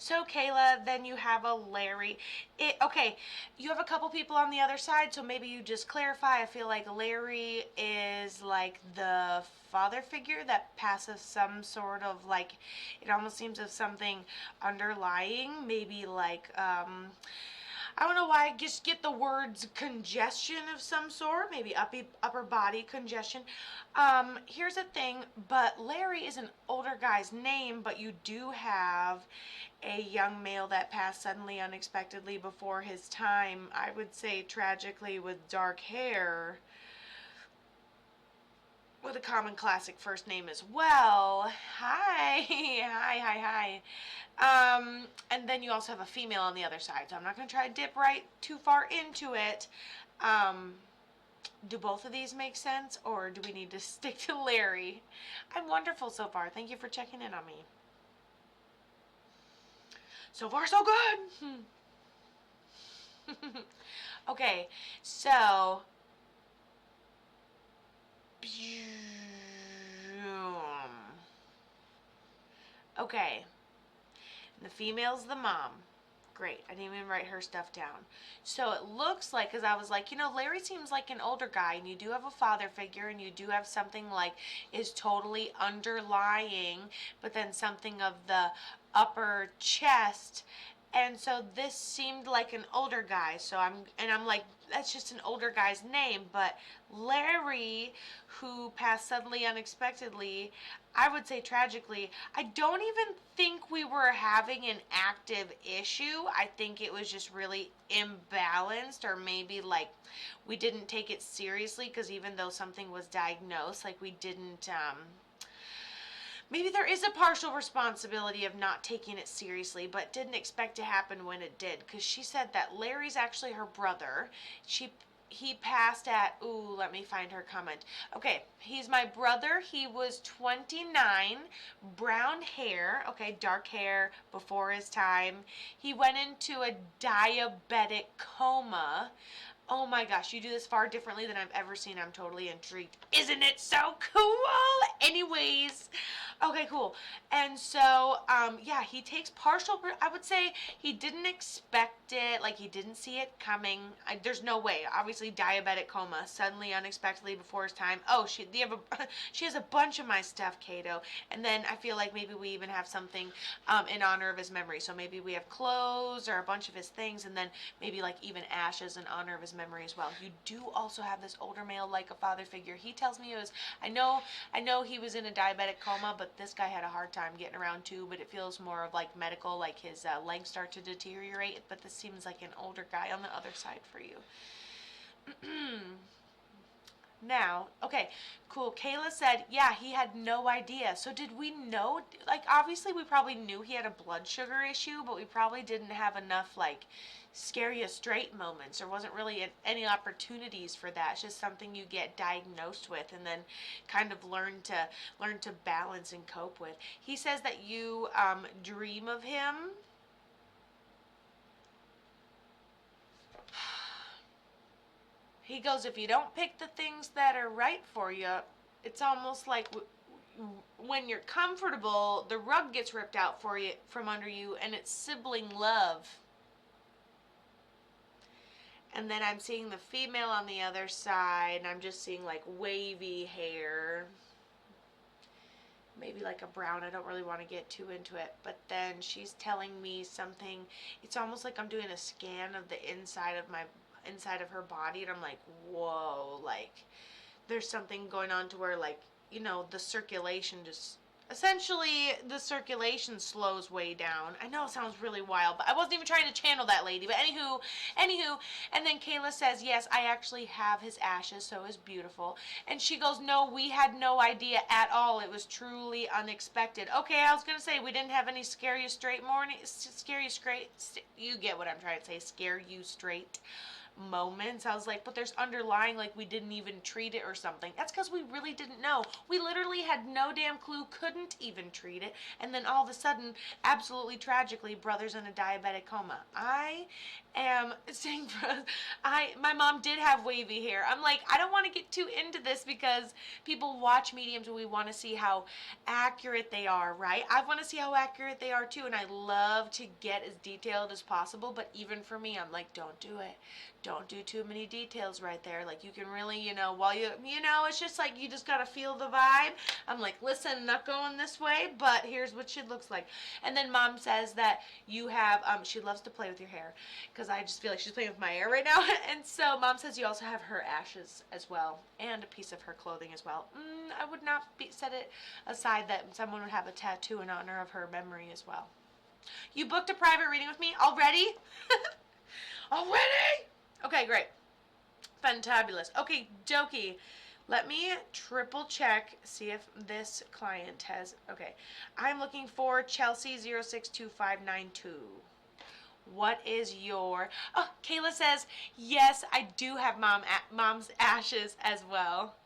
So Kayla, then you have a Larry. Okay, you have a couple people on the other side, so maybe you just clarify. I feel like Larry is like the father figure that passes some sort of like, it almost seems of something underlying, maybe like I don't know why I just get the words congestion of some sort, maybe upper body congestion. Here's the thing, but Larry is an older guy's name, but you do have a young male that passed suddenly, unexpectedly before his time. I would say tragically with dark hair with a common classic first name as well. Hi, hi. And then you also have a female on the other side. So I'm not going to try to dip right too far into it. Do both of these make sense, or do we need to stick to Larry? I'm wonderful so far. Thank you for checking in on me. So far, so good. Okay, so okay, the female's the mom. Great. I didn't even write her stuff down. So it looks like, because I was like, Larry seems like an older guy, and you do have a father figure, and you do have something like is totally underlying, but then something of the upper chest. And so this seemed like an older guy. So I'm like, that's just an older guy's name. But Larry, who passed suddenly, unexpectedly, I would say tragically, I don't even think we were having an active issue. I think it was just really imbalanced, or maybe like we didn't take it seriously, because even though something was diagnosed, like we didn't maybe there is a partial responsibility of not taking it seriously, but didn't expect to happen when it did. Because she said that Larry's actually her brother. He passed at, ooh, let me find her comment. Okay, he's my brother. He was 29, brown hair, okay, dark hair before his time. He went into a diabetic coma. Oh my gosh, you do this far differently than I've ever seen. I'm totally intrigued. Isn't it so cool? Anyways, okay, cool. And so, yeah, he takes partial, I would say he didn't expect it, like he didn't see it coming. There's no way. Obviously, diabetic coma, suddenly, unexpectedly, before his time. Oh, she has a bunch of my stuff, Kato. And then I feel like maybe we even have something in honor of his memory. So maybe we have clothes or a bunch of his things, and then maybe like even ashes in honor of his memory as well. You do also have this older male like a father figure. He tells me it was, I know he was in a diabetic coma, but this guy had a hard time getting around too, but it feels more of like medical, like his legs start to deteriorate, but this seems like an older guy on the other side for you. Now, okay, cool. Kayla said, yeah, he had no idea. So did we know, like, obviously we probably knew he had a blood sugar issue, but we probably didn't have enough, like, scare you straight moments. There wasn't really any opportunities for that. It's just something you get diagnosed with and then kind of learn to balance and cope with. He says that you dream of him. He goes, if you don't pick the things that are right for you, it's almost like when you're comfortable, the rug gets ripped out for you from under you, and it's sibling love. And then I'm seeing the female on the other side, and I'm just seeing like wavy hair. Maybe like a brown. I don't really want to get too into it. But then she's telling me something. It's almost like I'm doing a scan of the inside of her body, and I'm like, whoa, like there's something going on to where, like, the circulation just, essentially the circulation slows way down. I know it sounds really wild, but I wasn't even trying to channel that lady. But anywho, and then Kayla says, yes, I actually have his ashes, so it's beautiful. And she goes, no, we had no idea at all. It was truly unexpected. Okay, I was gonna say we didn't have any scare you straight, you get what I'm trying to say, scare you straight moments. I was like, but there's underlying, like, we didn't even treat it or something. That's because we really didn't know. We literally had no damn clue, couldn't even treat it. And then all of a sudden, absolutely tragically, brother's in a diabetic coma. I am saying, my mom did have wavy hair. I'm like, I don't want to get too into this because people watch mediums and we want to see how accurate they are, right? I want to see how accurate they are too, and I love to get as detailed as possible, but even for me, I'm like, don't do it. Don't do too many details right there. Like, you can really, while it's just like, you just gotta feel the vibe. I'm like, listen, not going this way, but here's what she looks like. And then mom says that you have, she loves to play with your hair, because I just feel like she's playing with my hair right now. And so mom says you also have her ashes as well, and a piece of her clothing as well. I would not set it aside that someone would have a tattoo in honor of her memory as well. You booked a private reading with me already? Already? Okay, great. Fantabulous. Okay, dokie. Let me triple check, see if this client has, okay. I'm looking for Chelsea 062592. What is Kayla says, yes, I do have mom's ashes as well.